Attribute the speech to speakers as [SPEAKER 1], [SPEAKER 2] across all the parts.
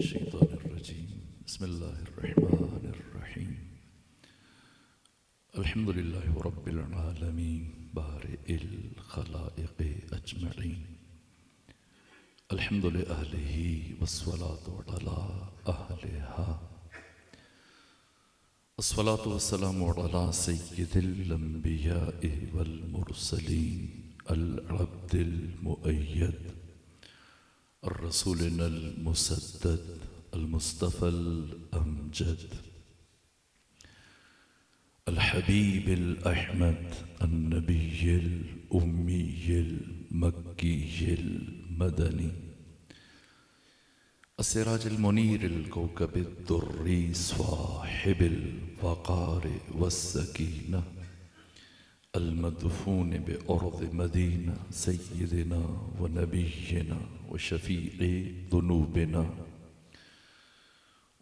[SPEAKER 1] मिनश्शैतानिर्रजीम बिस्मिल्लाहिर्रहमानिर्रहीम अल्हम्दुलिल्लाहि रब्बिल आलमीन बारिइल खलाइक़ अजमईन अल्हम्दु लिअहलिही वस्सलातु अला अहलिहा अस्सलातु वस्सलामु अला सय्यिदिल अंबियाइ वल मुरसलीन अल अब्दिल मुअय्यद अर्रसूलिनल मुसद्दद अल मुस्तफ़ल अमजद अल हबीबिल अहमद अन्नबिय्यिल उम्मिय्यिल मक्किय्यिल मदनी अस्सिराजिल मुनीरिल कौकबिद दुर्री स्वाहिबिल वक़ार वस्सकीना अल मदफून बिअर्ज़ मदीना सय्यिदिना व नबिय्यिना व शफ़ीए ज़ुनूबिना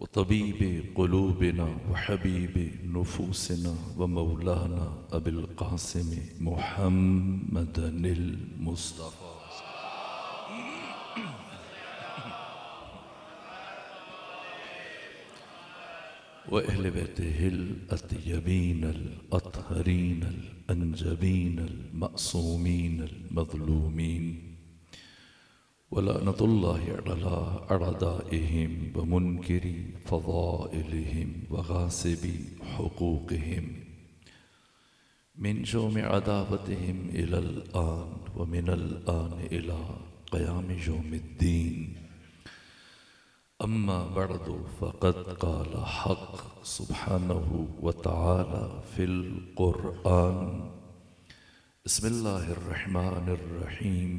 [SPEAKER 1] व तबीबे क़ुलूबिना व हबीबे नुफूसिना व मौलाना अबिल क़ासिम मुहम्मदनिल मुस्तफ़ा व अहले बैतिहिल अत्यबीनल अत्हरीनल अंजबीनल मअसूमीनल मज़लूमीन व लअनतुल्लाहि अला अअदाइहिम व मुनकिरी फ़ज़ाइलिहिम व गासिबी हुकूक़िहिम मिन शौम अदावतिहिम इलल आन व मिनल आन इला क़याम यौमिद्दीन अम्मा बअदु फ़क़द क़ाल हक़ सुब्हानहु व तआला फ़िल क़ुरआन बिस्मिल्लाहिर्रहमानिर्रहीम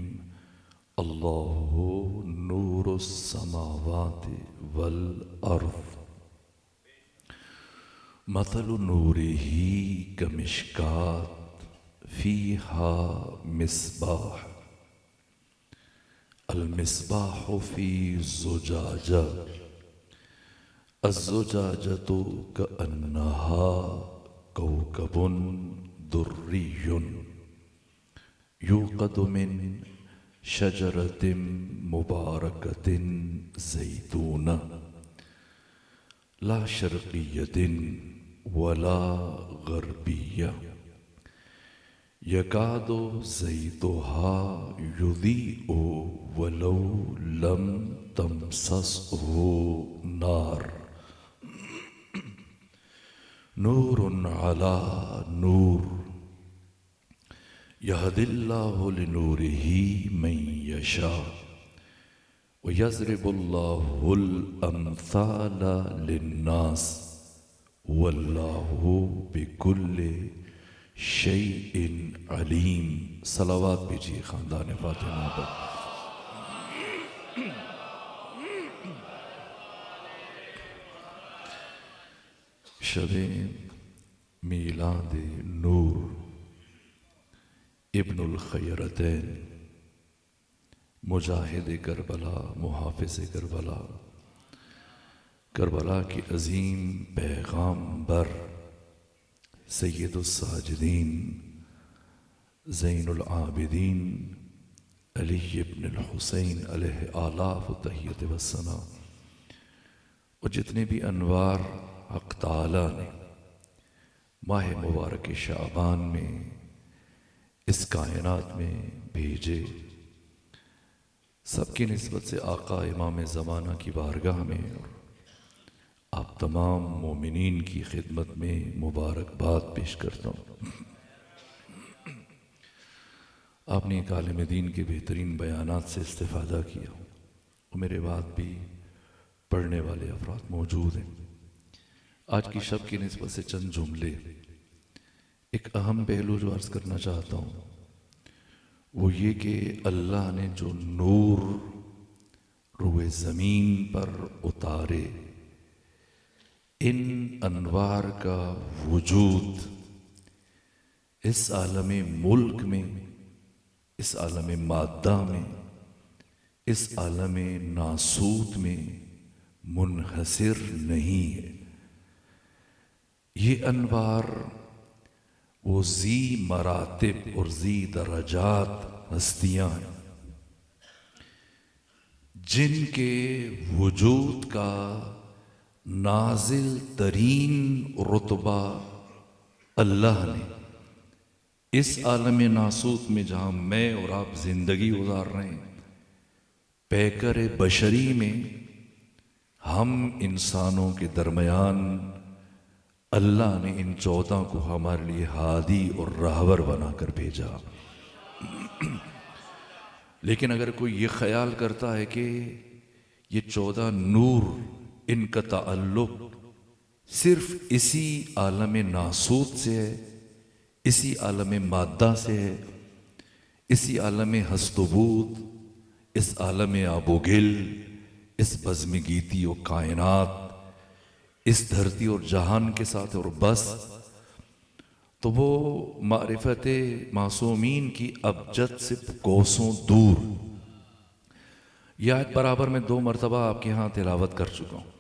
[SPEAKER 1] अल्लाहु नूरुस समावाति वल अर्ज़ मथलु नूरिही कमिश्कात फ़ीहा मिस्बाह अल मिस्बाहु फ़ी ज़ुजाजा अज़्ज़ुजाजतु कअन्नहा कौकबुन दुर्रियुन यूक़दु मिन शजरतिन मुबारकतिन ज़ैतूना ला शर्क़िय्यतिन वला ग़र्बिय्या यकादु ज़ैतुहा युज़ीअु वलौ लम तमससहु नार नूरुन अला नूर यहदिल्लाहु लिनूरिही मन यशा व यज़रिबुल्लाहुल अम्साल लिन्नास वल्लाहु बिकुल्लि शैइन अलीम। सलावत कीजिए खानदान फातिमा पर। शबे मीलाद नूर इब्नुल खैरतैन मुजाहिद करबला मुहाफिज़ करबला करबला की अज़ीम पैगाम्बर सय्यदुस साजिदीन ज़ैनुल आबिदीन अली इब्नुल हुसैन अलैहि आलाफ़ु तहियत व सना और जितने भी अनवार हक़ ताला ने माह मुबारक शाबान में इस कायनात में भेजे, सबकी निस्बत से आका इमाम ज़माना की बारगाह में और आप तमाम मोमिनीन की खिदमत में मुबारकबाद पेश करता हूँ। आपने एक आलिम दीन के बेहतरीन बयानात से इस्तिफ़ादा किया और मेरे बाद भी पढ़ने वाले अफराद मौजूद हैं। आज की शब की निस्बत से चंद जुमले, एक अहम पहलू जो अर्ज़ करना चाहता हूँ वो ये कि अल्लाह ने जो नूर रुए ज़मीन पर उतारे, इन अनवार का वजूद इस आलम मुल्क में, इस आलम मादा में, इस आलम नासूत में मुनहसिर नहीं है। ये अनवार वो ज़ी मरातिब और ज़ी दरजात हस्तियाँ हैं जिनके वजूद का नाजिल तरीन रुतबा अल्लाह ने इस आलम नासूत में जहाँ मैं और आप जिंदगी गुजार रहे हैं, पैकर बशरी में हम इंसानों के दरमियान अल्लाह ने इन 14 को हमारे लिए हादी और रहबर बनाकर भेजा। लेकिन अगर कोई ये ख्याल करता है कि ये 14 नूर, इनका ताल्लुक सिर्फ इसी आलम नासूत से है, इसी आलम मादा से है, इसी आलम हस्तबूत, इस आलम आबोगिल, इस बज़्म गीती और कायनात, इस धरती और जहान के साथ और बस, तो वो मारिफत मासूमीन की अबजद से कोसों दूर। यह आयत बराबर में 2 मरतबा आपके यहाँ तिलावत कर चुका हूँ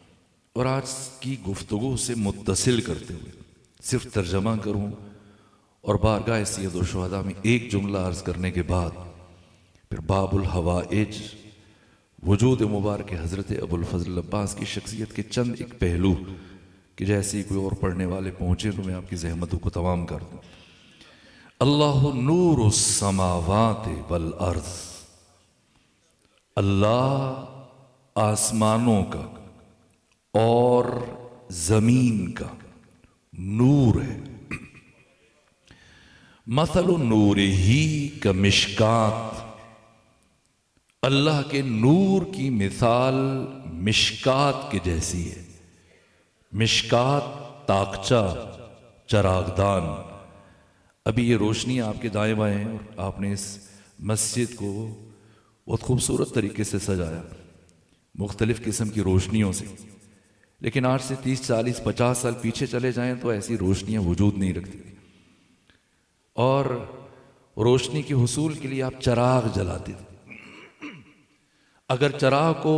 [SPEAKER 1] और आज की गुफ्तगू से मुत्तसिल करते हुए सिर्फ तर्जमा करूँ और बारगाह सैयद व शुहदा में एक जुमला अर्ज करने के बाद फिर बाबुल हवाइज वजूद मुबारक हज़रत अबुल फजल अब्बास की शख्सियत के चंद एक पहलू कि जैसे ही कोई और पढ़ने वाले पहुंचे तो मैं आपकी ज़हमतों को तमाम कर दूं। अल्लाहु नूरुस समावाति वल अर्ज़, अल्लाह आसमानों का और जमीन का नूर है। मसलु नूरिही का मिशकात, अल्लाह के नूर की मिसाल मिशकात के जैसी है। मिशकात ताकचा, चरागदान। अभी ये रोशनी आपके दाएं बाएं हैं और आपने इस मस्जिद को बहुत खूबसूरत तरीके से सजाया मुख्तलिफ किस्म की रोशनियों से, लेकिन आज से 30, 40, 50 साल पीछे चले जाएं तो ऐसी रोशनियां वजूद नहीं रखती थी और रोशनी के हुसूल के लिए आप चराग जलाते थे। अगर चराग को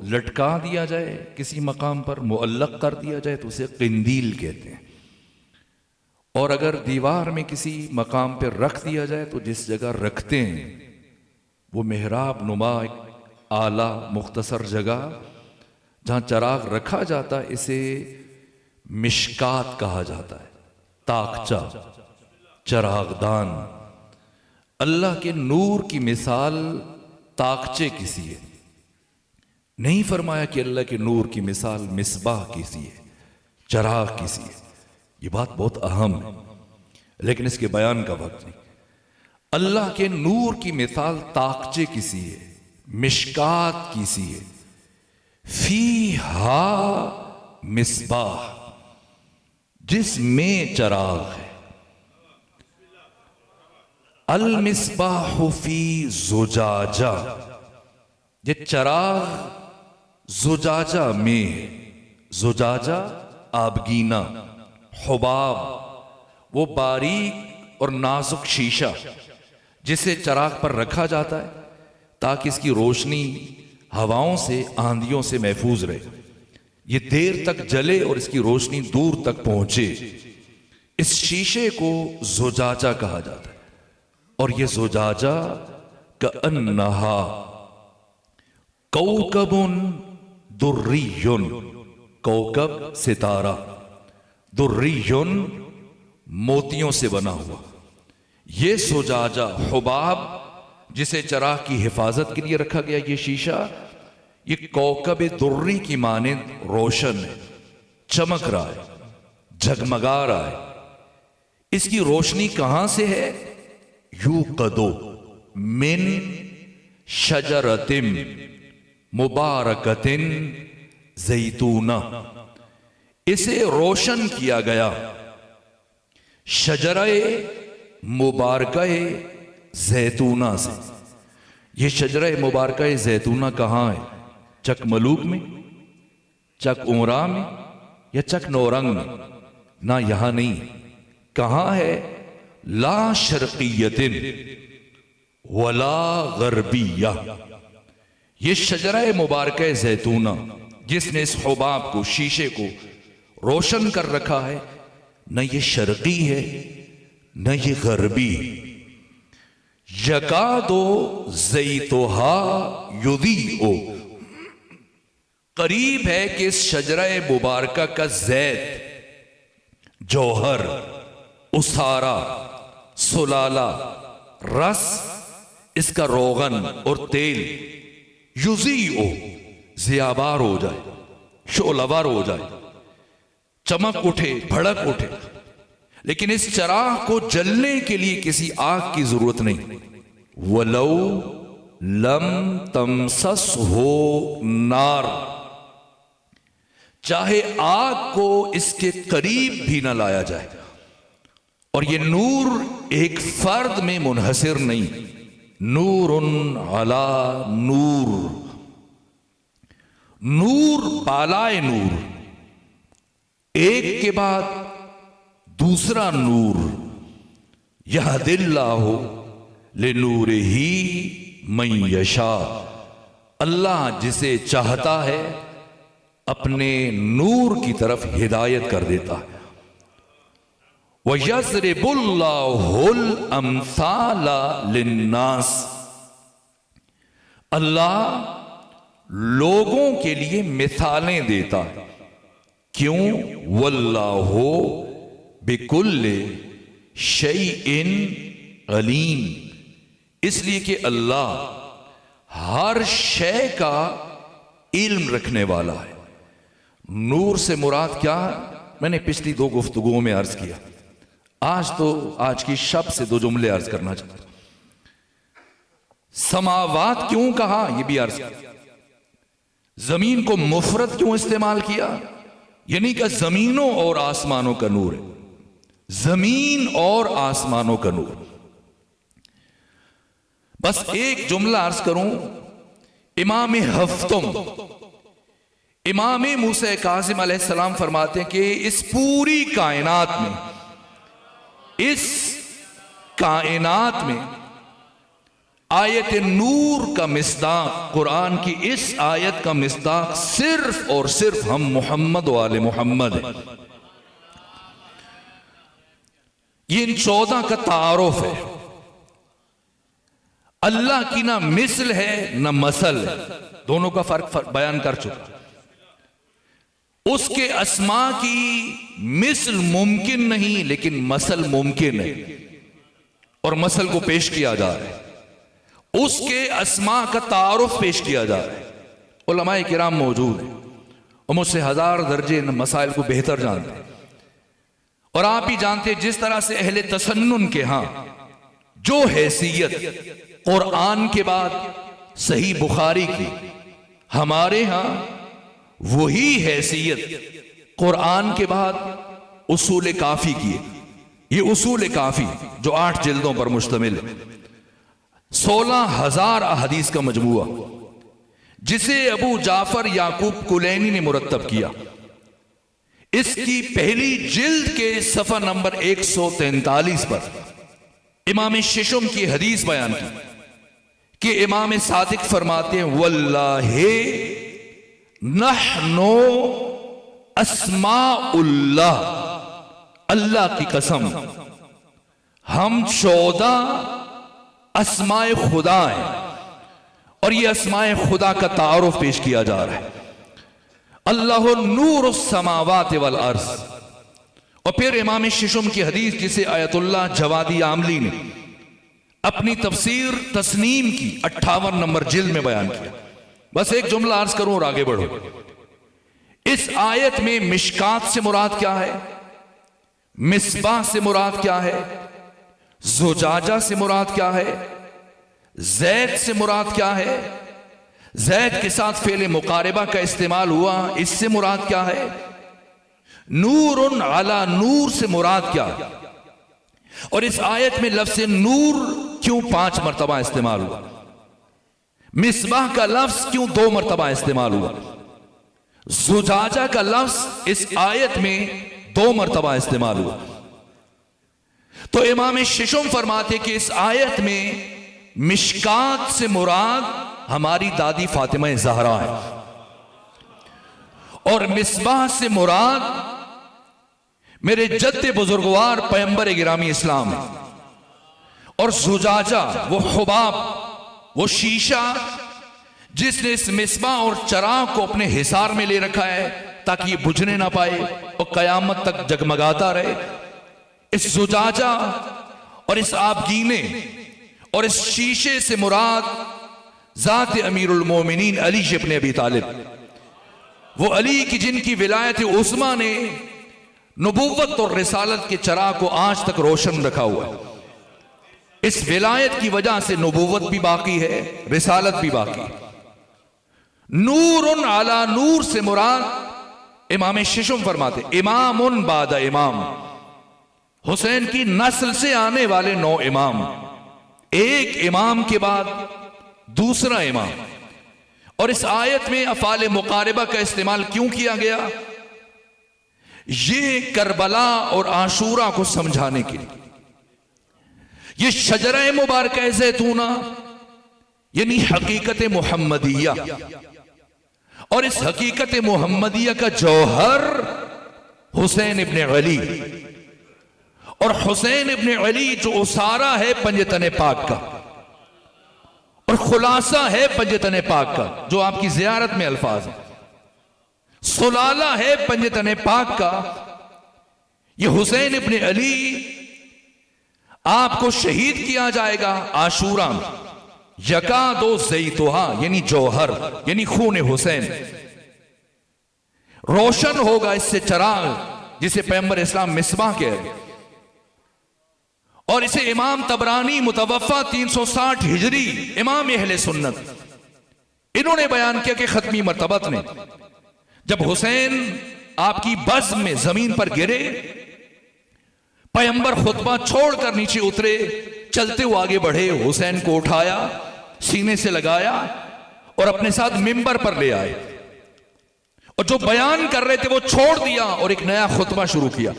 [SPEAKER 1] लटका दिया जाए, किसी मकाम पर मुअल्लक कर दिया जाए तो उसे किंदील कहते हैं, और अगर दीवार में किसी मकाम पर रख दिया जाए तो जिस जगह रखते हैं वो मेहराब नुमा एक आला मुख्तसर जगह जहाँ चराग रखा जाता है, इसे मिशकात कहा जाता है। ताकचा, चरागदान। अल्लाह के नूर की मिसाल ताकचे किसी है। नहीं फरमाया कि अल्लाह के नूर की मिसाल मिसबाह किसी है, चराग किसी है। ये बात बहुत अहम है लेकिन इसके बयान का वक्त नहीं। अल्लाह के नूर की मिसाल ताकचे किसी है, मिशकात किसी है। फीहा मिसबाह, जिसमें चराग है। अल मिसबाह फी जुजाजा, ये चराग जुजाजा में है। जुजाजा आबगीना, हुबाब, वो बारीक और नाजुक शीशा जिसे चराग पर रखा जाता है ताकि इसकी रोशनी हवाओं से, आंधियों से महफूज रहे, ये देर तक जले और इसकी रोशनी दूर तक पहुंचे। इस शीशे को जुजाजा कहा जाता है और ये जुजाजा का अन्नहा कौकबुन दुर्रियुन, कौकब सितारा, दुर्रियुन मोतियों से बना हुआ। ये जुजाजा हुबाब जिसे चराग की हिफाजत के लिए रखा गया, ये शीशा, ये कौकब दुर्री की मानिंद रोशन है, चमक रहा है, झगमगा रहा है। इसकी रोशनी कहां से है? यूकदो मिन शजरतिम मुबारकतिन जैतूना, इसे रोशन किया गया शजरे मुबारकाए जैतूना से। यह शजरे मुबारकाए जैतूना कहां है? चक मलूक में, चक उमरा में या चक नौरंग में? ना, यहां नहीं है। कहां है? ला शर्कियतिन वला गरबिया। ये शजरा मुबारक जैतूना जिसने इस हुबाब को, शीशे को रोशन कर रखा है, न ये शर्की है न ये गरबी। यकादो ज़ैतुहा युदीओ करीब है कि इस शजरा मुबारका का जैद, जौहर, उसारा, सुलाला, रस, इसका रोगन और तेल युजी हो, ज़ियाबार हो जाए, शोलावार हो जाए, चमक उठे, भड़क उठे, लेकिन इस चराग को जलने के लिए किसी आग की जरूरत नहीं। वलौ लम तमसस हो नार, चाहे आग को इसके करीब भी ना लाया जाए। और ये नूर एक फर्द में मुनहसिर नहीं, नूरुन अला नूर, नूर बालाए नूर, एक के बाद दूसरा नूर। यहदिल्लाहु लिनूरिही मन यशा, अल्लाह जिसे चाहता है अपने नूर की तरफ हिदायत कर देता है। वयज़रिबुल्लाहुल अम्साला लिन्नास, अल्लाह लोगों के लिए मिसालें देता है। क्यों? वल्लाहु बिकुल्लि शैइन अलीम, इसलिए कि अल्लाह हर शय का इल्म रखने वाला है। नूर से मुराद क्या है? मैंने पिछली 2 गुफ्तगुओं में अर्ज किया, आज की शब से 2 जुमले अर्ज करना चाहता हूं। समावात क्यों कहा, यह भी अर्ज किया। जमीन को मुफरत क्यों इस्तेमाल किया, यानी कि जमीनों और आसमानों का नूर है, जमीन और आसमानों का नूर। बस एक जुमला अर्ज करूं। इमाम हफ्तुम, इमाम मूसा काज़िम अलैहिस्सलाम फरमाते हैं कि इस पूरी कायनात में, इस कायनात में आयत नूर का मिस्दाक, कुरान की इस आयत का मिस्दाक सिर्फ और सिर्फ हम मोहम्मद वाले मोहम्मद हैं। ये इन 14 का तारुफ है। अल्लाह की ना मिसल है ना मसल है, दोनों का फर्क बयान कर चुका। उसके अस्मा की मिसल मुमकिन नहीं, लेकिन मसल मुमकिन है, और मसल को पेश किया जा रहा है। उसके अस्मा का तारुफ पेश किया जा रहा है। उलमाए किराम मौजूद हैं और मुझसे 1000 दर्जे इन मसाइल को बेहतर जानते हैं। और आप ही जानते हैं जिस तरह से अहले तसन्नुन के यहां जो हैसियत कुरान के बाद सही बुखारी की, हमारे यहां वही हैसियत कुरान के बाद उसूल काफी की है। ये उसूल काफी जो 8 जिल्दों पर मुश्तमिल है, 16,000 अहदीस का मजमूआ, जिसे अबू जाफर याकूब कुलैनी ने मुरत्तब किया। इसकी पहली जिल्द के सफा नंबर 143 पर इमाम शिशुम की हदीस बयान की कि इमाम सादिक फरमाते हैं, वल्लाहि नहनो अस्माउल्लाह, अल्लाह की कसम हम 14 अस्माए खुदा हैं। और ये अस्माए खुदा का तारुफ पेश किया जा रहा है। अल्लाह नूर समावात वल अर्ज़। और फिर इमाम शिशुम की हदीस जिसे आयतुल्लाह जवादी आमली ने अपनी तफसीर तस्नीम की 58 नंबर जिल्द में बयान किया। बस एक जुमला अर्ज करूं और आगे बढ़ो। इस आयत में मिशकात से मुराद क्या है, मिसबाह से मुराद क्या है, ज़ुजाजा से मुराद क्या है, ज़ैद से मुराद क्या है, ज़ैद के साथ फेले मुकारिबा का इस्तेमाल हुआ, इससे मुराद क्या है, नूरुन अला नूर से मुराद क्या है, और इस आयत में लफ्ज़ नूर क्यों 5 मरतबा इस्तेमाल हुआ, मिसबाह का लफ्ज़ क्यों 2 मरतबा इस्तेमाल हुआ, ज़ुजाजा का लफ्ज़ इस आयत में 2 मरतबा इस्तेमाल हुआ। तो इमाम शिशुम फरमाते कि इस आयत में मिशकात से मुराद हमारी दादी फातिमा ज़हरा है, और मिसबाह से मुराद मेरे जद्दे बुजुर्गवार पैगंबर गिरामी इस्लाम है, और ज़ुजाजा वो हुबाब, वो शीशा जिसने इस मिसबाह और चराग को अपने हिसार में ले रखा है ताकि ये बुझने ना पाए और कयामत तक जगमगाता रहे। इस जुजाजा और इस आबगीने और इस शीशे से मुराद जात अमीरुल मोमिनीन अली इब्न अबी तालिब, वो अली की जिनकी विलायत उस्मा ने नबूवत और रिसालत के चराग को आज तक रोशन रखा हुआ है। इस विलायत की वजह से नबूवत भी बाकी है, रिसालत भी बाकी है। नूरुन अला नूर से मुराद इमाम शिशुम फरमाते इमामुन बादा इमाम, हुसैन की नस्ल से आने वाले 9 इमाम, एक इमाम के बाद दूसरा इमाम। और इस आयत में अफाल मुकारिबा का इस्तेमाल क्यों किया गया? ये करबला और आशूरा को समझाने के लिए। ये शजरा मुबारक ज़ैतूना यानी हकीकत मुहम्मदिया, और इस हकीकत मुहम्मदिया का जौहर हुसैन इब्ने अली, और हुसैन इब्ने अली जो उसारा है पंजतन पाक का और खुलासा है पंजतन पाक का, जो आपकी जियारत में अल्फाज है, सुलाला है पंजतन पाक का। ये हुसैन इब्ने अली आपको शहीद किया जाएगा आशूरा में, यका दो ज़ैतुहा यानी जौहर यानी खून हुसैन रोशन होगा इससे चराग, जिसे पैगंबर इस्लाम मिसबाह कहे। और इसे इमाम तबरानी मुतवफ़ा 360 हिजरी इमाम अहले सुन्नत इन्होंने बयान किया कि खत्मी मर्तबत ने जब हुसैन आपकी बज़्म में जमीन पर गिरे, पैगंबर खुतबा छोड़कर नीचे उतरे, चलते हुए आगे बढ़े, हुसैन को उठाया, सीने से लगाया और अपने साथ मिंबर पर ले आए, और जो बयान कर रहे थे वो छोड़ दिया और एक नया खुतबा शुरू किया।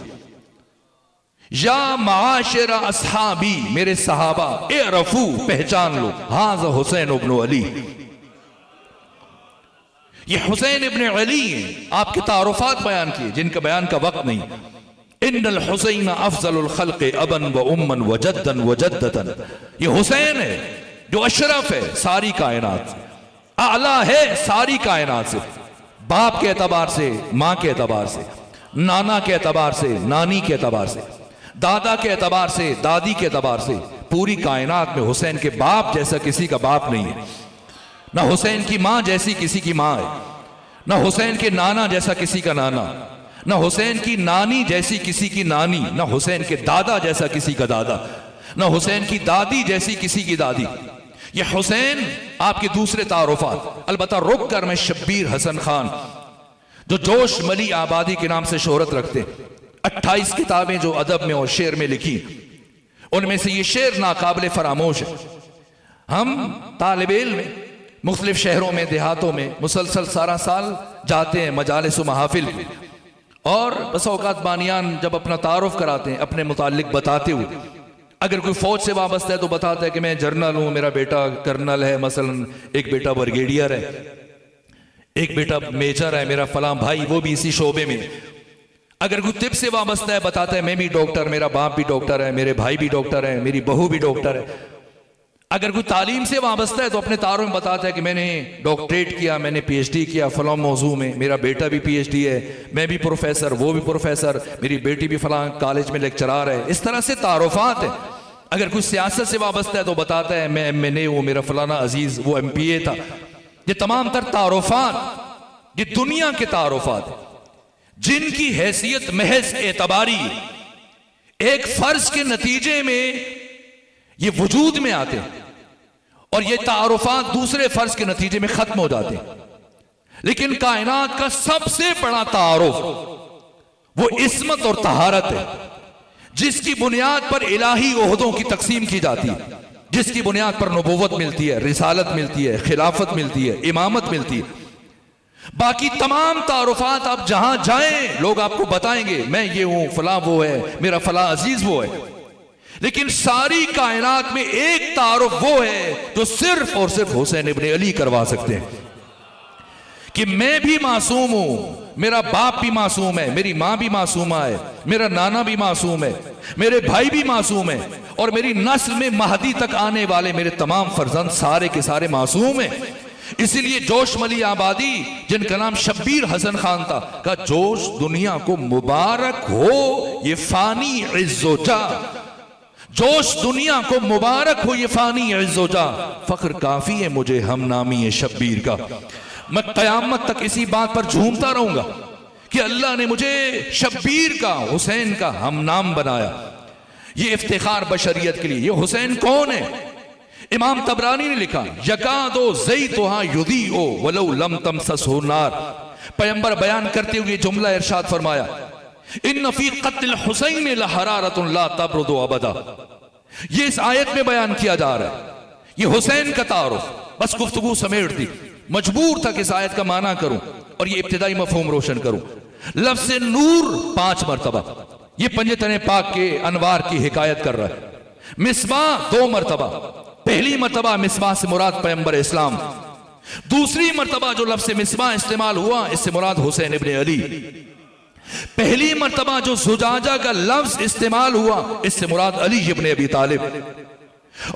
[SPEAKER 1] या माशिरा अस्हाबी, मेरे सहाबा, ए रफू पहचान लो, हाज़ा हुसैन इब्न अली, ये हुसैन इब्न अली हैं। आपके तारुफात बयान किए जिनका बयान का वक्त नहीं। इन्नल हुसैन अफजलुल खल्क़ अबन व उम्मन व जद्दन व जद्दतन, ये हुसैन है जो अशरफ है सारी कायनात से, आला है सारी कायनात से, बाप के एतबार से, माँ के एतबार से, नाना के एतबार से, नानी के एतबार से, दादा के एतबार से, दादी के एतबार से, पूरी कायनात में हुसैन के बाप जैसा किसी का बाप नहीं है, ना हुसैन की माँ जैसी किसी की माँ है, ना हुसैन के नाना जैसा किसी का नाना, ना हुसैन की नानी जैसी किसी की नानी, ना हुसैन के दादा जैसा किसी का दादा, ना हुसैन की दादी जैसी किसी की दादी। ये हुसैन आपके दूसरे तारुफात। अलबत्ता रुक कर मैं शब्बीर हसन खान जो जोश मली आबादी के नाम से शोहरत रखते, 28 किताबें जो अदब में और शेर में लिखी, उनमें से ये शेर नाकाबिल फरामोश है। हम तालिब इल्म में मुख्तलिफ शहरों में, देहातों में मुसलसल सारा साल जाते हैं मजालिस महाफिल में, और बस औकात बानियान जब अपना तारुफ कराते हैं अपने मुतालिक बताते हुए, अगर कोई फौज से वाबस्ता है तो बताता है कि मैं जर्नल हूं, मेरा बेटा कर्नल है, मसलन एक बेटा ब्रिगेडियर है, एक बेटा मेजर है, मेरा फलां भाई वो भी इसी शोबे में। अगर कोई तिब से वाबस्ता है बताता है मैं भी डॉक्टर, मेरा बाप भी डॉक्टर है, मेरे भाई भी डॉक्टर है, मेरी बहू भी डॉक्टर है। अगर कोई तालीम से वाबस्ता है तो अपने तारों में बताता है कि मैंने डॉक्टरेट किया, मैंने पीएचडी किया फलां मौजू में, मेरा बेटा भी पीएचडी है, मैं भी प्रोफेसर, वो भी प्रोफेसर, मेरी बेटी भी फलां कॉलेज में लेक्चरार है। इस तरह से तारुफात है। अगर कोई सियासत से वाबस्ता है तो बताता है मैं MNA हूँ, मेरा फलाना अजीज वो MPA था। ये तमाम तर तारुफात ये दुनिया के तारुफात है जिनकी हैसियत महज एतबारी, एक फर्ज के नतीजे में ये वजूद में आते हैं, और ये तारुफात दूसरे फर्ज के नतीजे में खत्म हो जाते हैं। लेकिन कायनात का सबसे बड़ा तारुफ वो इस्मत और तहारत है, जिसकी बुनियाद पर इलाही ओहदों की तकसीम की जाती है, जिसकी बुनियाद पर नबूवत मिलती है, रिसालत मिलती है, खिलाफत मिलती है, इमामत मिलती है। बाकी तमाम तारुफात आप जहां जाएं लोग आपको बताएंगे मैं ये हूं, फला वो है, मेरा फला अजीज वो है। लेकिन सारी कायनात में एक तारुफ वो है जो सिर्फ और सिर्फ हुसैन इब्न अली करवा सकते हैं कि मैं भी मासूम हूं, मेरा बाप भी मासूम है, मेरी मां भी मासूमा है, मेरा नाना भी मासूम है, मेरे भाई भी मासूम है, और मेरी नस्ल में महदी तक आने वाले मेरे तमाम फर्जंद सारे के सारे मासूम हैं। इसीलिए जोश मली आबादी, जिनका नाम शब्बीर हसन खान था, का जोश दुनिया को मुबारक हो ये फानी इज्जोजा, जोश दुनिया को मुबारक हो ये फानी इज्जोजा, फख्र काफी है मुझे हम नामी है शब्बीर का। मैं कयामत तक इसी बात पर झूमता रहूंगा कि अल्लाह ने मुझे शब्बीर का, हुसैन का हम नाम बनाया। ये इफ्तिखार बशरियत के लिए। ये हुसैन कौन है? इमाम तबरानी ने लिखा, यकादो ज़ैतुहा युदीओ वलौ लम तमससहु नार। पैगंबर बयान करते हुए जुमला इरशाद फरमाया, इन्न फी क़त्ल हुसैन लहरारतुन ला तबरुदु अबदा। ये इस आयत में बयान किया जा रहा है। ये हुसैन का तारुफ, बस गुफ्तगू समेट दी, मजबूर था कि इस आयत का माना करूं और ये इब्तिदाई मफहूम रोशन करूं। लफ्ज़ नूर 5 मरतबा, ये पंजतन पाक के अनवार की हिकायत कर रहा है। मिसबाह 2 मरतबा, पहली मरतबा मिसबाह से मुराद पैगंबर इस्लाम, दूसरी मरतबा जो लफ्ज़ मिसबाह इस्तेमाल हुआ इससे मुराद हुसैन इब्ने अली, पहली मरतबा जो जुजाजा का लफ्ज़ इस्तेमाल हुआ इससे मुराद अली इब्ने अबी तालिब,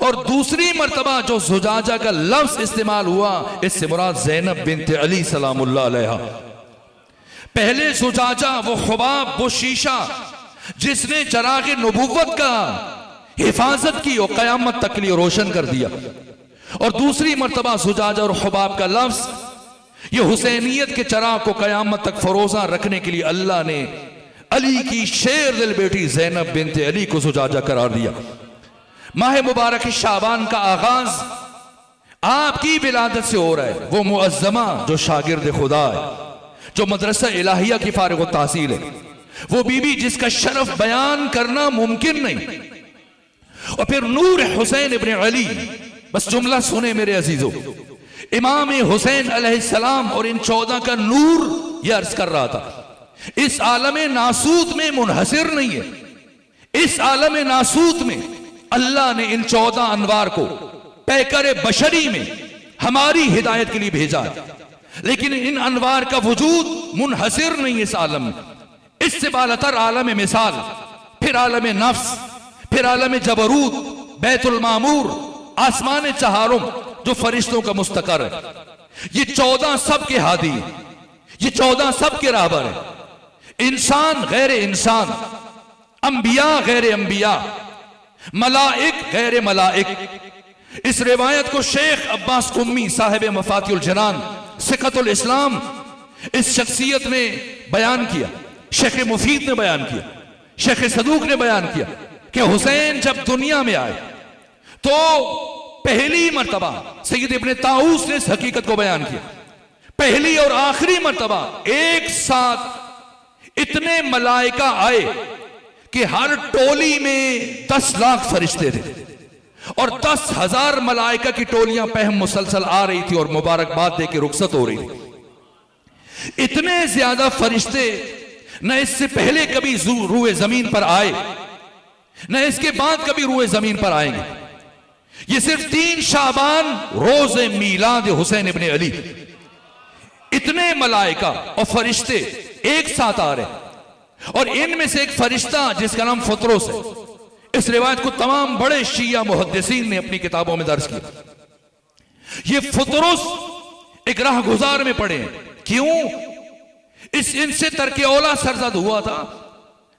[SPEAKER 1] और दूसरी मरतबा जो जुजाजा का लफ्ज़ इस्तेमाल हुआ इससे मुराद ज़ैनब बिन्त अली सलामुल्लाह अलैहा। पहले जुजाजा वो खुबाब, वो शीशा जिसने चराग़ नबुव्वत का हिफाजत की और कयामत तक के लिए रोशन कर दिया, और दूसरी मरतबा जुजाजा और खुबाब का लफ्ज़ ये हुसैनियत के चराग को कयामत तक फरोजा रखने के लिए अल्लाह ने अली की शेर दिल बेटी ज़ैनब बिन्त अली को जुजाजा करार दिया। माह मुबारक शाबान का आगाज आपकी विलादत से हो रहा है। वो मुअज़्ज़मा जो शागिर्द खुदा है, जो मदरसा इलाहिया की फारिग व तहसील है, वो बीबी जिसका शरफ बयान करना मुमकिन नहीं, और फिर नूर हुसैन इब्ने अली। बस जुमला सुने मेरे अजीजों, इमाम हुसैन अलैहिस्सलाम और इन 14 का नूर, यह अर्ज कर रहा था, इस आलम नासूत में मुनहसिर नहीं है। इस आलम नासूत में अल्लाह ने इन 14 अनवार को पैकर बशरी में हमारी हिदायत के लिए भेजा है, लेकिन इन अनवार का वजूद मुनहसिर नहीं है इस आलम में। इससे बालतर आलम मिसाल, फिर आलम नफ्स, फिर आलम जबरूत, बैतुल मामूर, आसमान चहारुम जो फरिश्तों का मुस्तकर है। ये 14 सबके हादी, ये 14 सबके राहबर है। इंसान गैर इंसान, अंबिया गैर अंबिया, मलाइक गैर मलाइक। इस रिवायत को शेख अब्बास कुम्मी साहिब मफातिउल जनान सिकतुल इस्लाम इस शख्सियत ने बयान किया, शेख मुफीद ने बयान किया, शेख सदूक ने बयान किया कि हुसैन जब दुनिया में आए तो पहली मर्तबा सैयद इब्ने ताऊस ने इस हकीकत को बयान किया। पहली और आखिरी मर्तबा एक साथ इतने मलाइका आए कि हर टोली में 10 लाख फरिश्ते थे, और 10,000 मलाइका की टोलियां पहम मुसलसल आ रही थी और मुबारकबाद दे के रुखसत हो रही थी। इतने ज्यादा फरिश्ते न इससे पहले कभी रूए जमीन पर आए, न इसके बाद कभी रूए जमीन पर आएंगे। ये सिर्फ 3 शाबान रोज मीलाद हुसैन इब्ने अली, इतने मलाइका और फरिश्ते एक साथ आ रहे, और इनमें से एक फरिश्ता जिसका नाम फतरोस है। इस रिवायत को तमाम बड़े शिया मुहद्दिसीन ने अपनी किताबों में दर्ज किया। ये फतरोस एक राह गुजार में पड़े हैं। क्यों? इनसे तरके औला सरजद हुआ था,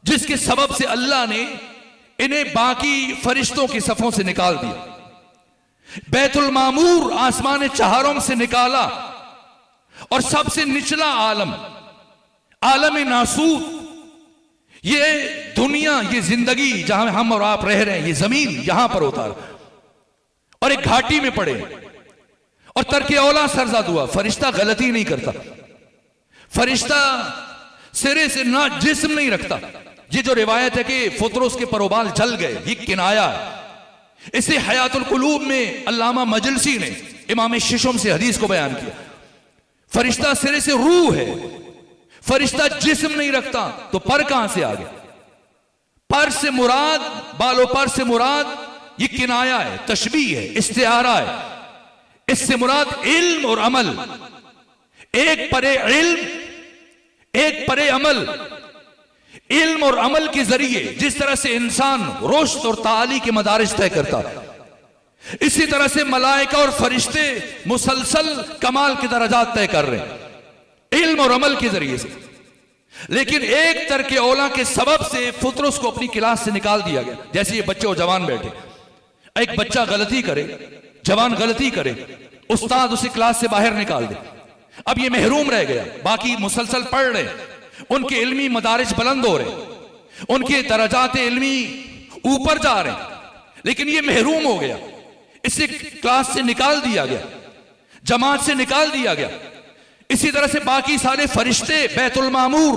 [SPEAKER 1] जिसके सबब से अल्लाह ने इन्हें बाकी फरिश्तों की सफों से निकाल दिया। बैतुल मामूर आसमान चहारों से निकाला, और सबसे निचला आलम, आलम नासूत, ये दुनिया, ये जिंदगी जहां हम और आप रह रहे हैं, ये जमीन यहां पर उतार, और एक घाटी में पड़े, और तरके औला सरजद हुआ। फरिश्ता गलती नहीं करता, फरिश्ता सिरे से ना जिस्म नहीं रखता। ये जो रिवायत है कि फतरोस के परोबाल जल गए, ये किनाया है। इसे हयातुल कुलूब में अल्लामा मजलसी ने इमाम शिशुम से हदीस को बयान किया। फरिश्ता सिरे से रूह है, फरिश्ता जिस्म नहीं रखता, तो पर कहां से आ गया? पर से मुराद, बालो पर से मुराद ये किनाया है, तशबीह है, इस्तिआरा है। इससे मुराद इल्म और अमल, एक परे इल्म, एक परे अमल। इल्म और अमल के जरिए जिस तरह से इंसान रुश्द और ताली के मदारिज तय करता है, इसी तरह से मलाइका और फरिश्ते मुसलसल कमाल के दर्जात तय कर रहे हैं इल्म और अमल के जरिए से। लेकिन एक तरके औला के सबब से फुतरस को अपनी क्लास से निकाल दिया गया। जैसे ये बच्चे और जवान बैठे, एक बच्चा गलती करे, जवान गलती करे, उस्ताद उसे क्लास से बाहर निकाल दे। अब ये महरूम रह गया, बाकी मुसलसल पढ़ रहे, उनके इल्मी मदारिज बुलंद हो रहे, उनके दर्जात इल्मी ऊपर जा रहे हैं, लेकिन ये महरूम हो गया, इसे क्लास से निकाल दिया गया, जमात से निकाल दिया गया। इसी तरह से बाकी सारे फरिश्ते बैतुल मामूर,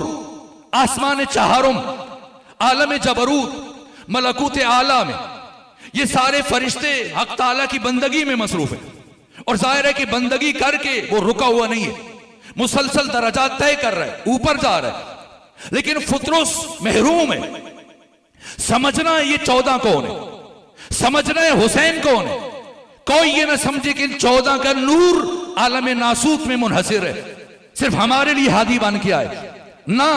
[SPEAKER 1] आसमान चहारुम, आलम जबरूत, मलकूत आला में, ये सारे फरिश्ते हक ताला की बंदगी में मसरूफ है। और जाहिर है कि बंदगी करके वो रुका हुआ नहीं है, मुसलसल दर्जात तय कर रहा है, ऊपर जा रहा है। लेकिन फुतरस महरूम है। समझना ये 14 कौन है, समझना है हुसैन कौन है। कोई ये ना समझे कि इन 14 का नूर आलम नासूत में मुनहसिर है, सिर्फ हमारे लिए हादी बन के आए ना।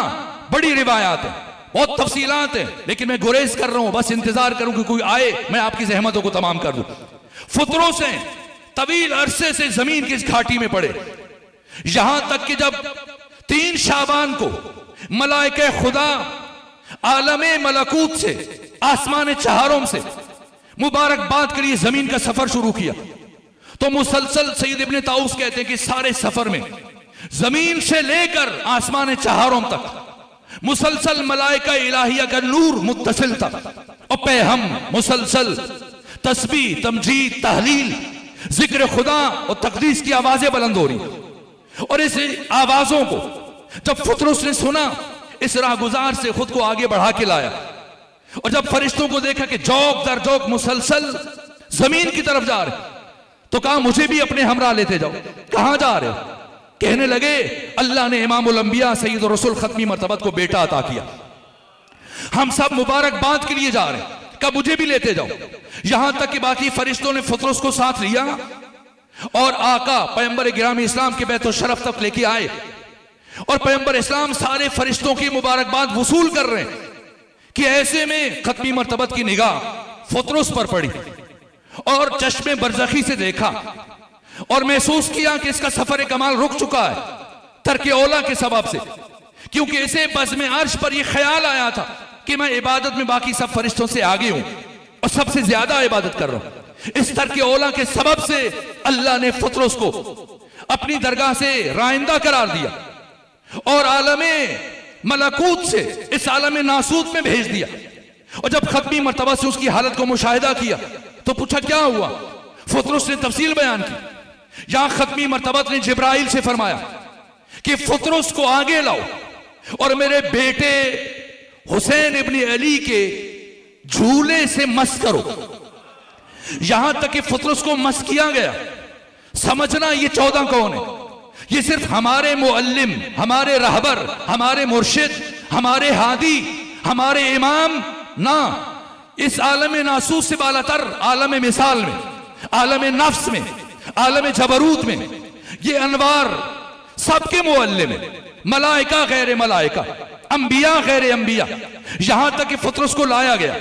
[SPEAKER 1] बड़ी रिवायात है, बहुत तफसीलात है, लेकिन मैं गुरेज कर रहा हूं, बस इंतजार करूं कि कोई आए, मैं आपकी ज़हमतों को तमाम कर दूं। फुतरस से तवील अरसे से जमीन की इस घाटी में पड़े, यहां तक कि जब 3 शाबान को मलाइका खुदा आलमे मलकूत से, आसमान चहारों से मुबारकबाद के लिए जमीन का सफर शुरू किया, तो मुसलसल सईद इब्ने ताऊस कहते हैं कि सारे सफर में जमीन से लेकर आसमान चहारों तक मुसलसल मलाइका इलाहिया का नूर मुत्तसिल था। और पे हम मुसलसल तस्बीह, तमजीद, तहलील, जिक्र खुदा और तकदीस की आवाजें बुलंद हो रही। और इस आवाजों को जब फुतरस ने सुना, इस राहगुजार से खुद को आगे बढ़ा के लाया, और जब फरिश्तों को देखा कि जौक दर जौक मुसलसल जमीन की तरफ जा रहे, तो कहा मुझे भी अपने हमरा लेते जाओ। कहां जा रहे हो? कहने लगे अल्लाह ने इमामुल अंबिया सैयद रसूल खत्मी मर्तबत को बेटा अता किया, हम सब मुबारकबाद के लिए जा रहे हैं, कब मुझे भी लेते जाओ। यहां तक कि बाकी फरिश्तों ने फुतरस को साथ लिया और आका पैगंबर गिरामी इस्लाम के बैतो शरफ तक लेके आए, और पैगंबर इस्लाम सारे फरिश्तों की मुबारकबाद वसूल कर रहे हैं कि ऐसे में खत्मी मर्तबत की निगाह फुतरस पर पड़ी और चश्मे बरज़खी से देखा और महसूस किया कि इसका सफर कमाल रुक चुका है तरके औला के सबब से, क्योंकि इसे बज़्म अर्श पर यह ख्याल आया था कि मैं इबादत में बाकी सब फरिश्तों से आगे हूं और सबसे ज्यादा इबादत कर रहा हूं। इस तरके औला के सबब से अल्लाह ने फुतरस को अपनी दरगाह से राइंदा करार दिया और आलमे मलकूत से इस आलम नासूत में भेज दिया। और जब खत्मी मर्तबा से उसकी हालत को मुशाहिदा किया तो पूछा क्या हुआ। फुतरस ने तफसील बयान की। यहां खत्मी मर्तबत ने जिब्राइल से फरमाया कि फुतरस को आगे लाओ और मेरे बेटे हुसैन इब्ने अली के झूले से मस करो। यहां तक कि फुतरस को मस किया गया। समझना ये 14 कौन है? ये सिर्फ हमारे मुअल्लिम, हमारे रहबर, हमारे मुर्शिद, हमारे हादी, हमारे इमाम ना, इस आलम नासूस से बालातर आलम मिसाल में, आलम नफ्स में, आलम जबरूत में ये अनवार सबके मुअल्लिम है। मलाइका गैर मलाइका, अंबिया गैर अंबिया। यहां तक कि फुतरस को लाया गया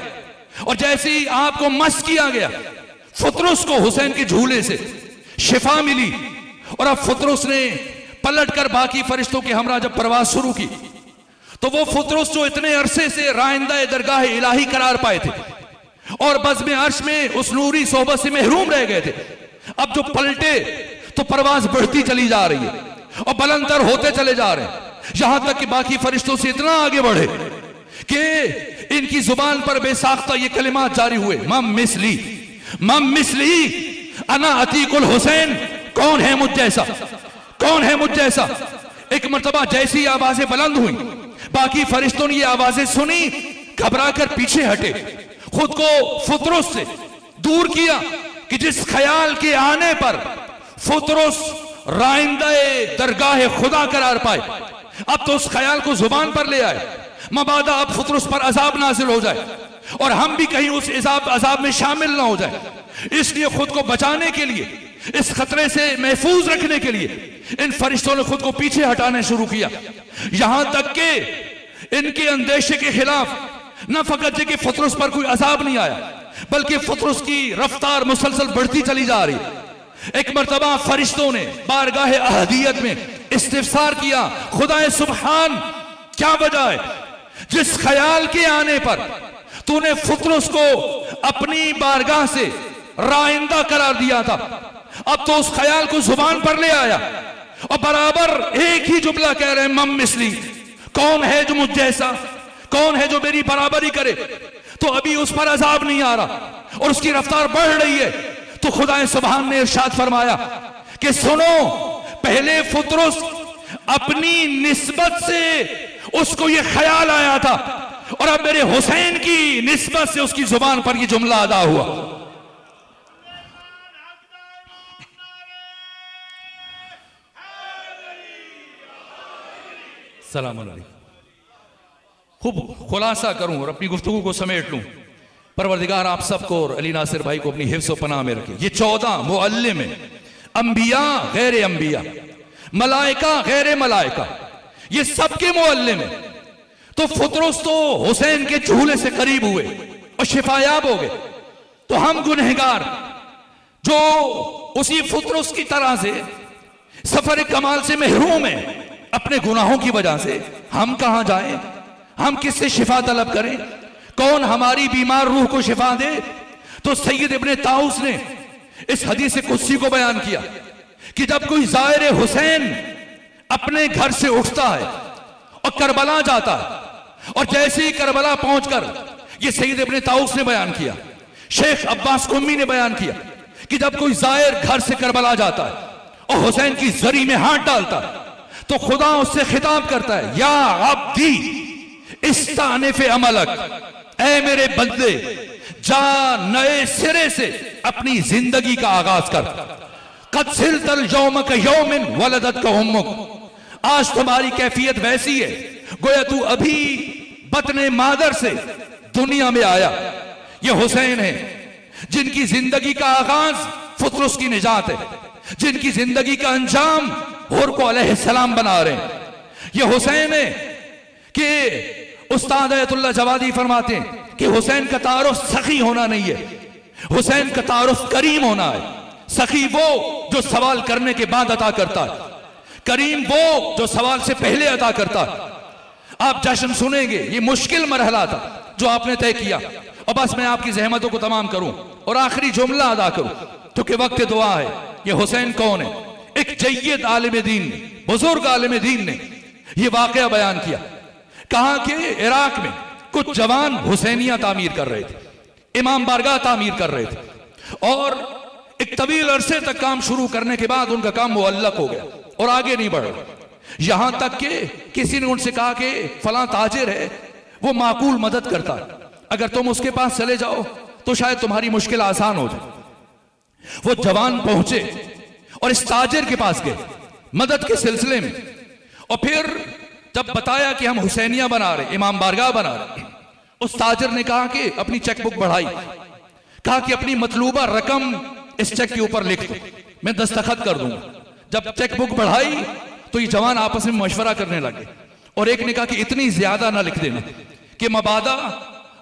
[SPEAKER 1] और जैसे ही आपको मस किया गया, फुतरस को हुसैन के झूले से शिफा मिली और अब फुतरस ने पलटकर बाकी फरिश्तों के हमरा जब परवाज शुरू की तो वो फुतरस जो इतने अरसे से राइंदा दरगाह इलाही करार पाए थे और बज़्म अर्श में उस नूरी सोहबत से महरूम रह गए थे, अब जो पलटे तो परवाज बढ़ती चली जा रही है और बुलंदतर होते चले जा रहे हैं, यहां तक कि बाकी फरिश्तों से इतना आगे बढ़े कि इनकी जुबान पर बेसाख्ता ये कलिमात जारी हुए, मम मिसली अना अतीकुल हुसैन। कौन है मुझ जैसा, कौन है मुझ जैसा। एक मर्तबा जैसी आवाजें बुलंद हुई, बाकी फरिश्तों ने ये आवाजें सुनी, घबरा कर पीछे हटे, खुद को फुतरस से दूर किया कि जिस ख्याल के आने पर फुतरस राइंदाए दरगाह खुदा करार पाए, अब तो उस ख्याल को जुबान पर ले आए, मबादा अब फुतरस पर अजाब नाजिल हो जाए और हम भी कहीं उस अजाब में शामिल ना हो जाए। इसलिए खुद को बचाने के लिए, इस खतरे से महफूज रखने के लिए इन फरिश्तों ने खुद को पीछे हटाने शुरू किया। यहां तक कि इनके अंदेशे के खिलाफ न फकत कि फुतरस पर कोई अजाब नहीं आया, बल्कि फतरुस की रफ्तार मुसलसल बढ़ती चली जा रही। एक मर्तबा फरिश्तों ने बारगाह अहदियत में इस्तिफसार किया, खुदाए सुब्हान, क्या वजह है जिस ख्याल के आने पर तूने फतरुस को अपनी बारगाह से राइंदा करार दिया था, अब तो उस ख्याल को जुबान पर ले आया और बराबर एक ही जुमला कह रहे हैं, मम मिसली, कौन है जो मुझ जैसा, कौन है जो मेरी बराबरी करे। तो अभी उस पर अजाब नहीं आ रहा और उसकी रफ्तार बढ़ रही है। तो खुदा सुब्हान ने इरशाद फरमाया कि सुनो, पहले फतरुस अपनी निस्बत से उसको यह ख्याल आया था और अब मेरे हुसैन की निस्बत से उसकी जुबान पर यह जुमला अदा हुआ। सलाम अलैकुम। खूब खुलासा करूं और अपनी गुफ्तगू को समेट लूं। परवरदिगार आप सबको और अली नासिर भाई को अपनी हिफ्ज़ व पनाह में रखे। ये 14 मुअल्लिम है, अंबिया गैर अंबिया, मलाइका गैर मलाइका, ये सबके मुअल्लिम है। तो फतरुस तो हुसैन के झूले से करीब हुए और शिफायाब हो गए, तो हम गुनहगार जो उसी फतरुस की तरह से सफर कमाल से महरूम है अपने गुनाहों की वजह से, हम कहां जाएं, हम किससे शिफा तलब करें, कौन हमारी बीमार रूह को शिफा दे। तो सैयद इब्ने ताऊस ने इस हदीस कुद्सी को बयान किया कि जब कोई ज़ाहिर हुसैन अपने घर से उठता है और करबला जाता है, और जैसे ही करबला पहुंचकर, ये सैयद इब्ने ताऊस ने बयान किया, शेख अब्बास कुम्मी ने बयान किया कि जब कोई ज़ाहिर घर से करबला जाता है और हुसैन की जरी में हाथ डालता है तो खुदा उससे खिताब करता है, या अब्दी इस्तानिफ अमलक, ऐ मेरे बंदे जा नए सिरे से अपनी जिंदगी का आगाज कर। कद सिलतल यौमक यौमिन वलदत का उम्मुक, आज तुम्हारी कैफियत वैसी है गोया तू अभी बतने मादर से दुनिया में आया। ये हुसैन है जिनकी जिंदगी का आगाज फतरुस की निजात है, जिनकी जिंदगी का अंजाम हुर को अलैहिस्सलाम बना रहे हैं। ये हुसैन है कि उस्ताद अयतुल्लाह जवादी फरमाते हैं कि हुसैन का तारुफ सखी होना नहीं है, हुसैन का तारुफ करीम होना है। सखी वो जो सवाल करने के बाद अता करता है, करीम वो जो सवाल से पहले अता करता है। आप जश्न सुनेंगे, ये मुश्किल मरहला था जो आपने तय किया। और बस मैं आपकी जहमतों को तमाम करूं और आखिरी जुमला अदा करूं क्योंकि वक्त दुआ है। ये हुसैन कौन है? एक जय्यद आलिम दीन ने, बुजुर्ग आलिम दीन ने यह वाकया बयान किया। कहा कि इराक में कुछ जवान हुसैनिया तामीर कर रहे थे, इमाम बारगाह तामीर कर रहे थे, और एक तवील अरसे तक काम शुरू करने के बाद उनका काम मुअल्लक हो गया और आगे नहीं बढ़ रहा। यहां तक कि किसी ने उनसे कहा कि फलां ताजिर है, वो माकूल मदद करता है, अगर तुम उसके पास चले जाओ तो शायद तुम्हारी मुश्किल आसान हो जाए। वो जवान पहुंचे और इस ताजिर के पास गए मदद के सिलसिले में, और फिर जब बताया कि हम हुसैनिया बना रहे, इमाम बारगाह बना रहे, उस ताजिर ने कहा कि अपनी चेकबुक बढ़ाई, कहा कि अपनी मतलूबा रकम इस चेक के ऊपर लिख दो, मैं दस्तखत कर दूंगा। जब चेकबुक बढ़ाई तो ये जवान आपस में मशवरा करने लगे और एक ने कहा कि इतनी ज्यादा ना लिख देना कि मबादा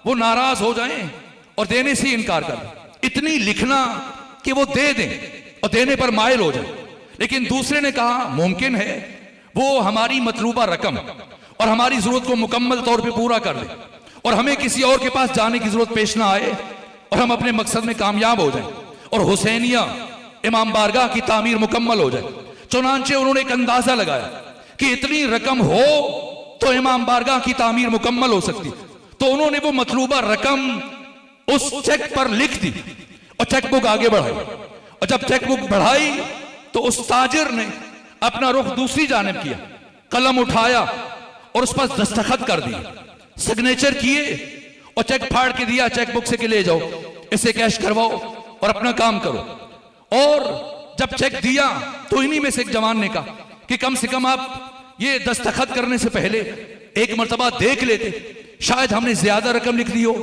[SPEAKER 1] वो नाराज हो जाएं और देने से इनकार कर दें, इतनी लिखना कि वो दे दें और देने पर माइल हो जाए। लेकिन दूसरे ने कहा मुमकिन है वो हमारी मतलूबा रकम और हमारी जरूरत को मुकम्मल तौर पे पूरा कर ले और हमें किसी और के पास जाने की जरूरत पेश ना आए और हम अपने मकसद में कामयाब हो जाएं और हुसैनिया इमाम बारगाह की तामीर मुकम्मल हो जाए। चुनांचे उन्होंने एक अंदाजा लगाया कि इतनी रकम हो तो इमाम बारगाह की तामीर मुकम्मल हो सकती, तो उन्होंने वो मतलूबा रकम उस चेक पर लिख दी और चेकबुक आगे बढ़ाई। और जब चेकबुक बढ़ाई तो उस ताजिर ने अपना रुख दूसरी जानिब किया, कलम उठाया और उस पर दस्तखत कर दिए, सिग्नेचर किए और चेक फाड़ के दिया चेकबुक से कि ले जाओ, इसे कैश करवाओ और अपना काम करो। और जब चेक दिया तो इन्हीं में से एक जवान ने कहा कि कम से कम आप ये दस्तखत करने से पहले एक मर्तबा देख लेते, शायद हमने ज्यादा रकम लिख दी हो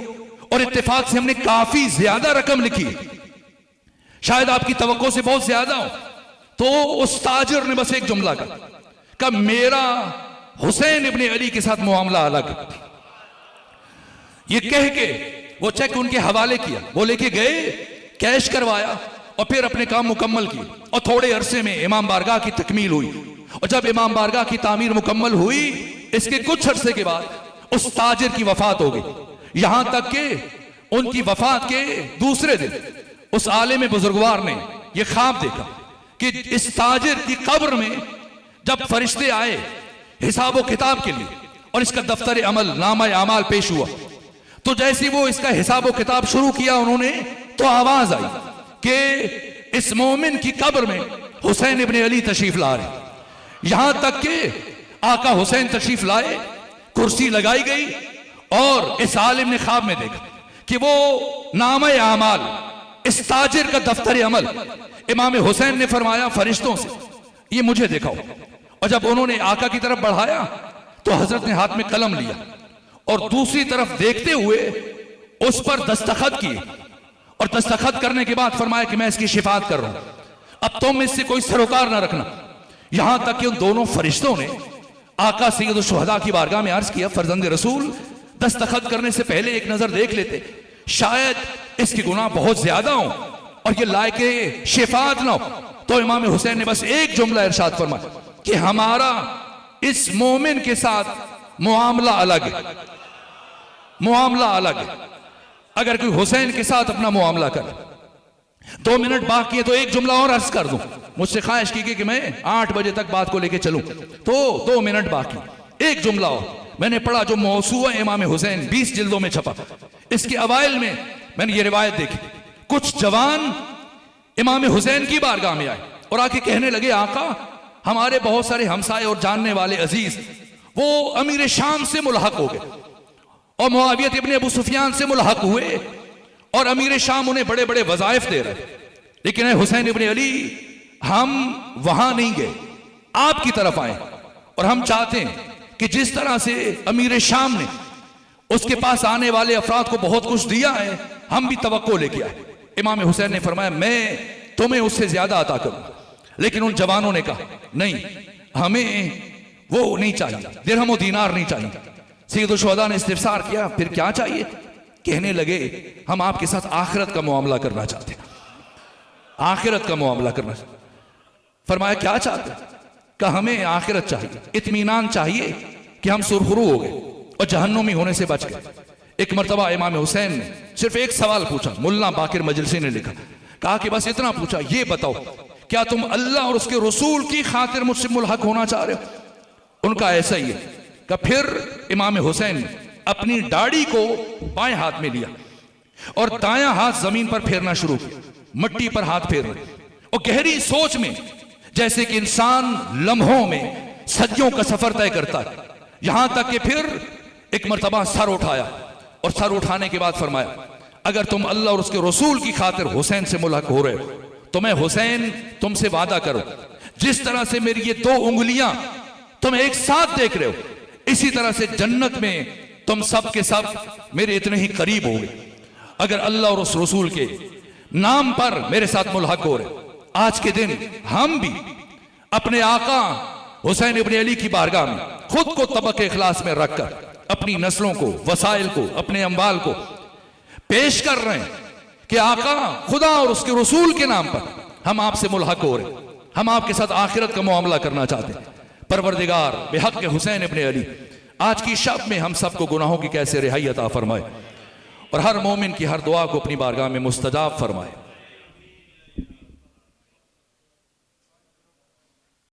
[SPEAKER 1] और इत्तेफाक से हमने काफी ज्यादा रकम लिखी, शायद आपकी तवक्को से बहुत ज्यादा हो। तो उस ताजिर ने बस एक जुमला कहा, मेरा हुसैन इब्ने अली के साथ मामला अलग। ये कह के वो चेक उनके हवाले किया, वो लेके गए, कैश करवाया और फिर अपने काम मुकम्मल किए। और थोड़े अरसे में इमाम बारगाह की तकमील हुई। और जब इमाम बारगाह की तामीर मुकम्मल हुई, इसके कुछ अरसे के बाद उस ताजिर की वफात हो गई। यहां तक कि उनकी वफात के दूसरे दिन उस आलिम बुजुर्गवार ने यह ख्वाब देखा कि इस ताजिर की कब्र में जब फरिश्ते आए हिसाब किताब के लिए और इसका दफ्तर अमल नामा अमाल पेश हुआ, तो जैसे वो इसका हिसाब किताब शुरू किया उन्होंने, तो आवाज आई कि इस मोमिन की कब्र में हुसैन इब्ने अली तशरीफ ला रहे। यहां तक कि आका हुसैन तशरीफ लाए, कुर्सी लगाई गई और इस आलिम ने ख्वाब में देखा कि वो नामा अमाल, इस ताजिर का दफ्तर अमल, इमाम हुसैन ने फरमाया फरिश्तों से ये मुझे दिखाओ। और जब उन्होंने आका की तरफ बढ़ाया तो हजरत ने हाथ में कलम लिया और दूसरी तरफ देखते हुए उस पर दस्तखत किए। और दस्तखत करने के बाद फरमाया कि मैं इसकी शिफात कर रहा हूं, अब तुम इससे कोई सरोकार ना रखना। यहां तक कि उन दोनों फरिश्तों ने आका सैयद शुहदा की बारगाह में अर्ज किया, फरजंद रसूल दस्तखत करने से पहले एक नजर देख लेते, शायद इसके गुनाह बहुत ज्यादा हो और ये लायके शिफात ना हो। तो इमाम हुसैन ने बस एक जुमला इरशाद फरमाया कि हमारा इस मोमिन के साथ मुआमला अलग है, मुआमला अलग है। अगर कोई हुसैन के साथ अपना मुआमला कर, 2 मिनट बाकी है तो एक जुमला और अर्ज कर दूं। मुझसे ख्वाहिश की कि मैं 8 बजे तक बात को लेके चलूं, तो 2 मिनट बाकी, एक जुमला और। मैंने पढ़ा जो मौसूआ इमाम हुसैन 20 जिल्दों में छपा, इसके अवाइल में मैंने ये रिवायत देखी, कुछ जवान इमाम हुसैन की बारगाह में आए और आके कहने लगे, आका हमारे बहुत सारे हमसाए और जानने वाले अजीज वो अमीर शाम से मुल्हक हो गए और मुआविया इब्ने अबू सुफियान से मुल्हक हुए और अमीर शाम उन्हें बड़े बड़े वज़ाइफ दे रहे, लेकिन हुसैन इब्ने अली हम वहां नहीं गए, आपकी तरफ आए और हम चाहते हैं कि जिस तरह से अमीर शाम ने उसके पास आने वाले अफराद को बहुत कुछ दिया है, हम भी तवक्को लेके आए। इमाम हुसैन ने फरमाया मैं तुम्हें उससे ज्यादा अता करूंगा। लेकिन उन जवानों ने कहा नहीं, हमें वो नहीं चाहिए, दिरहम और दीनार नहीं चाहिए। सैयद शुहदा ने इस्तिफसार किया, फिर क्या चाहिए? कहने लगे हम आपके साथ आखिरत का मुआमला करना चाहते हैं, आखिरत का मुआमला करना। फरमाया क्या चाहते? कहा हमें आखिरत चाहिए, इत्मीनान चाहिए कि हम सुरखरू हो गए और जहन्नुमी होने से बच गए। एक मर्तबा इमाम हुसैन ने सिर्फ एक सवाल पूछा, मुल्ला बाकिर मजलिसी ने लिखा, कहा कि बस इतना पूछा, ये बताओ क्या तुम अल्लाह और उसके रसूल की खातिर मुझसे मुल्हक होना चाह रहे हो? उनका ऐसा ही है। कि फिर इमाम हुसैन ने अपनी दाढ़ी को बाएं हाथ में लिया और दायां हाथ जमीन पर फेरना शुरू किया, मिट्टी पर हाथ फेर रहे और गहरी सोच में, जैसे कि इंसान लम्हों में सदियों का सफर तय करता है। यहां तक कि फिर एक मर्तबा सर उठाया और सर उठाने के बाद फरमाया, अगर तुम अल्लाह और उसके रसूल की खातिर हुसैन से मुल्हक हो रहे हो तो मैं हुसैन तुमसे वादा करो, जिस तरह से मेरी ये 2 उंगलियां तुम एक साथ देख रहे हो, इसी तरह से जन्नत में तुम सब के सब मेरे इतने ही करीब होगे अगर अल्लाह और उस रसूल के नाम पर मेरे साथ मुल्हक हो रहे। आज के दिन हम भी अपने आका हुसैन इब्ने अली की बारगाह में खुद को तबक़े इखलास में रखकर अपनी नस्लों को, वसाइल को, अपने अम्वाल को पेश कर रहे हैं कि आका खुदा और उसके रसूल के नाम पर हम आपसे मुल्हक हो रहे, हम आपके साथ आखिरत का मुआमला करना चाहते हैं। परवरदिगार बेहक के हुसैन इब्ने अली आज की शब में हम सबको गुनाहों की कैसे रिहाई अता फरमाए और हर मोमिन की हर दुआ को अपनी बारगाह में मुस्तजाब फरमाए।